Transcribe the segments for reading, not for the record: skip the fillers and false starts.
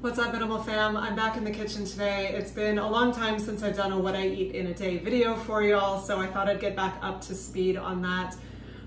What's up, Minimal fam? I'm back in the kitchen today. It's been a long time since I've done a what I eat in a day video for y'all, so I thought I'd get back up to speed on that.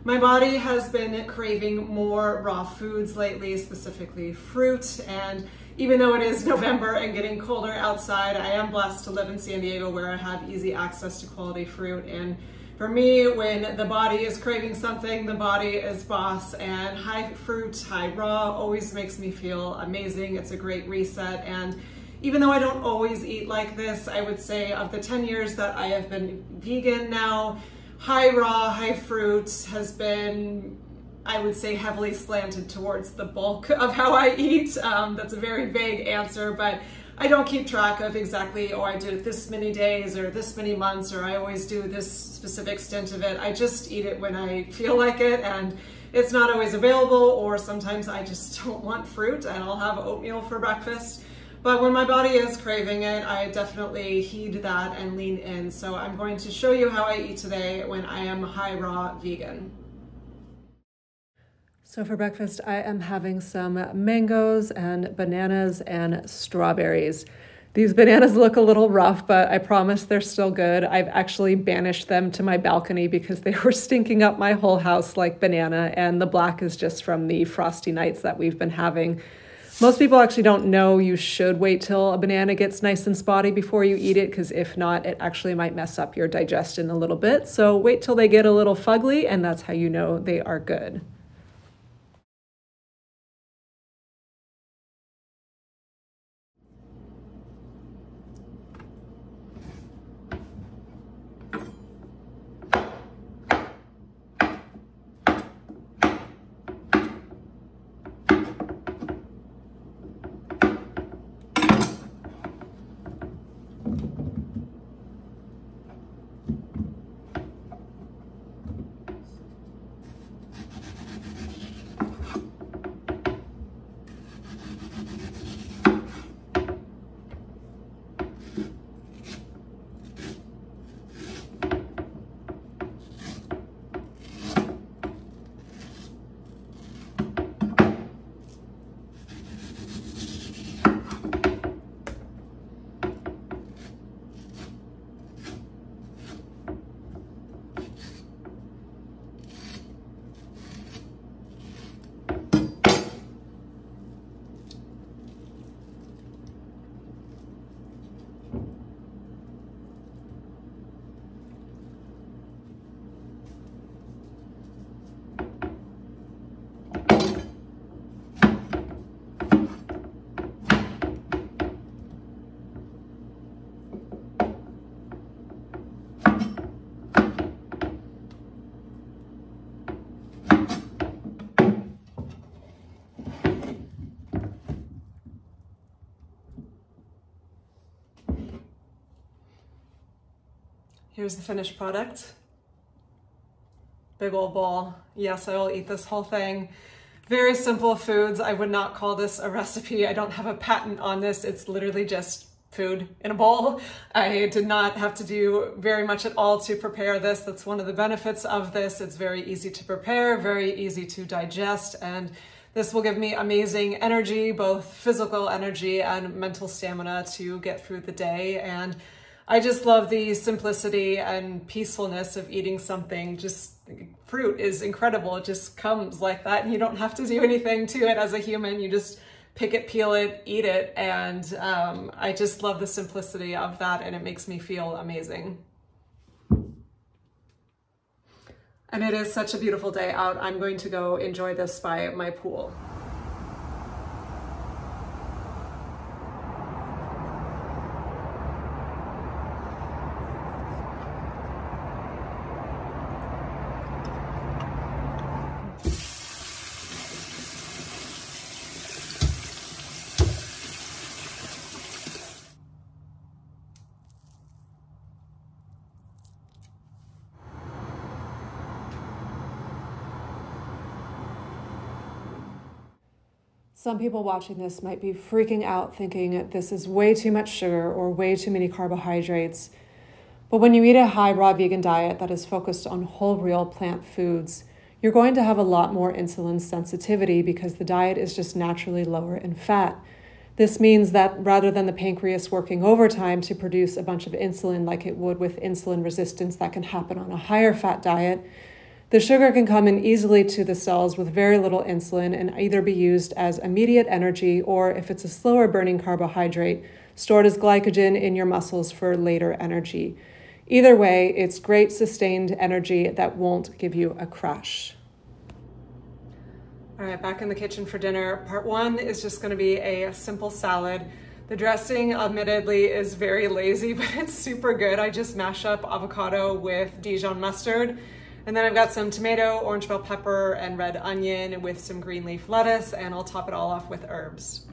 My body has been craving more raw foods lately, specifically fruit, and even though it is November and getting colder outside, I am blessed to live in San Diego where I have easy access to quality fruit. And for me, when the body is craving something, the body is boss, and high fruit, high raw always makes me feel amazing. It's a great reset. And even though I don't always eat like this, I would say of the 10 years that I have been vegan now, high raw, high fruit has been, I would say, heavily slanted towards the bulk of how I eat. That's a very vague answer, but I don't keep track of exactly, oh, I did it this many days or this many months, or I always do this specific stint of it. I just eat it when I feel like it, and it's not always available, or sometimes I just don't want fruit and I'll have oatmeal for breakfast. But when my body is craving it, I definitely heed that and lean in. So I'm going to show you how I eat today when I am high raw vegan. So for breakfast, I am having some mangoes and bananas and strawberries. These bananas look a little rough, but I promise they're still good. I've actually banished them to my balcony because they were stinking up my whole house like banana, and the black is just from the frosty nights that we've been having. Most people actually don't know you should wait till a banana gets nice and spotty before you eat it, because if not, it actually might mess up your digestion a little bit. So wait till they get a little fugly, and that's how you know they are good. Here's the finished product. Big old bowl. Yes, I will eat this whole thing. Very simple foods. I would not call this a recipe. I don't have a patent on this. It's literally just food in a bowl. I did not have to do very much at all to prepare this. That's one of the benefits of this. It's very easy to prepare, very easy to digest, and this will give me amazing energy, both physical energy and mental stamina to get through the day. And I just love the simplicity and peacefulness of eating something. Just fruit is incredible. It just comes like that, and you don't have to do anything to it as a human. You just pick it, peel it, eat it. And I just love the simplicity of that, and it makes me feel amazing. And it is such a beautiful day out. I'm going to go enjoy this by my pool. Some people watching this might be freaking out thinking this is way too much sugar or way too many carbohydrates. But when you eat a high raw vegan diet that is focused on whole real plant foods, you're going to have a lot more insulin sensitivity because the diet is just naturally lower in fat. This means that rather than the pancreas working overtime to produce a bunch of insulin like it would with insulin resistance that can happen on a higher fat diet, the sugar can come in easily to the cells with very little insulin and either be used as immediate energy, or if it's a slower burning carbohydrate, stored as glycogen in your muscles for later energy. Either way, it's great sustained energy that won't give you a crash. All right, back in the kitchen for dinner. Part one is just gonna be a simple salad. The dressing, admittedly, is very lazy, but it's super good. I just mash up avocado with Dijon mustard. And then I've got some tomato, orange bell pepper, and red onion with some green leaf lettuce, and I'll top it all off with herbs.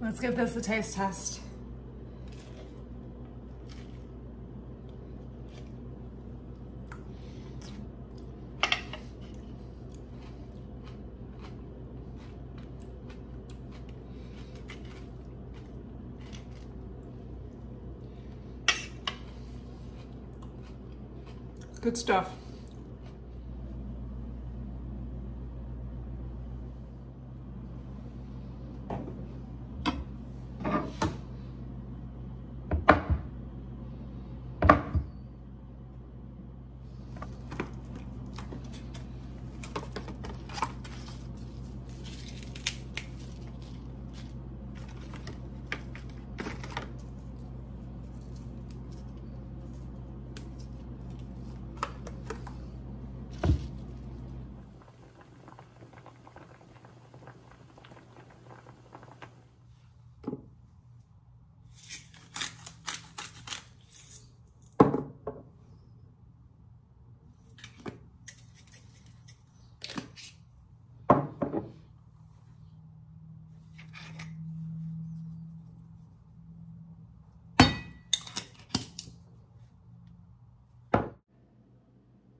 Let's give this a taste test. Good stuff.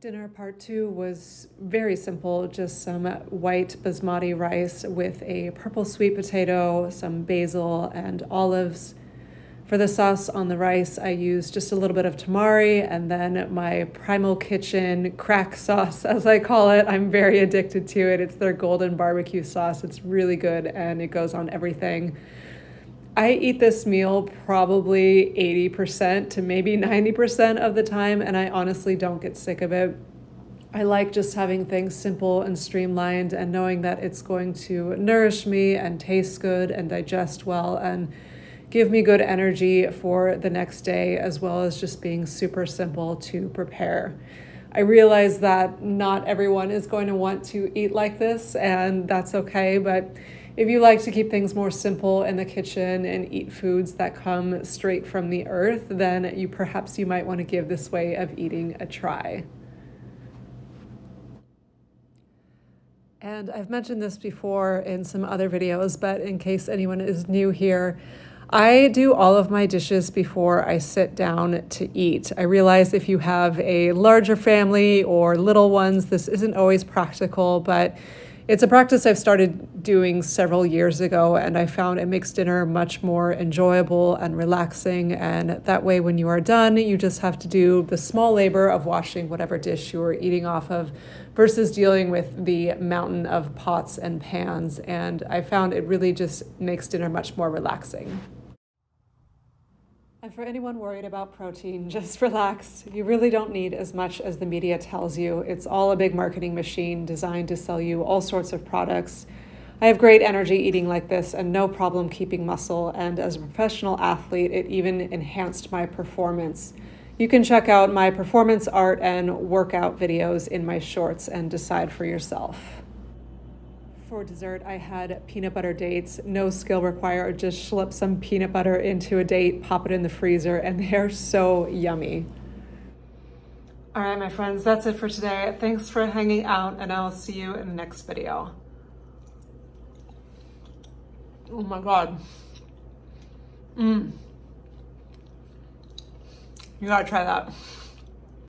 Dinner part two was very simple, just some white basmati rice with a purple sweet potato, some basil, and olives. For For the sauce on the rice, I use just a little bit of tamari and then my Primal Kitchen crack sauce, as I call it. I'm very addicted to it. It's their golden barbecue sauce. It's really good and it goes on everything. I eat this meal probably 80% to maybe 90% of the time, and I honestly don't get sick of it. I like just having things simple and streamlined and knowing that it's going to nourish me and taste good and digest well and give me good energy for the next day, as well as just being super simple to prepare. I realize that not everyone is going to want to eat like this, and that's okay, but if you like to keep things more simple in the kitchen and eat foods that come straight from the earth, then perhaps you might want to give this way of eating a try. And I've mentioned this before in some other videos, but in case anyone is new here, I do all of my dishes before I sit down to eat. I realize if you have a larger family or little ones, this isn't always practical, but it's a practice I've started doing several years ago, and I found it makes dinner much more enjoyable and relaxing. And that way, when you are done, you just have to do the small labor of washing whatever dish you are eating off of versus dealing with the mountain of pots and pans. And I found it really just makes dinner much more relaxing. And for anyone worried about protein, just relax. You really don't need as much as the media tells you. It's all a big marketing machine designed to sell you all sorts of products. I have great energy eating like this and no problem keeping muscle. And as a professional athlete, it even enhanced my performance. You can check out my performance art and workout videos in my shorts and decide for yourself. For dessert, I had peanut butter dates. No skill required, just schlep some peanut butter into a date, pop it in the freezer, and they're so yummy. All right, my friends, that's it for today. Thanks for hanging out, and I'll see you in the next video. Oh my God. You gotta try that.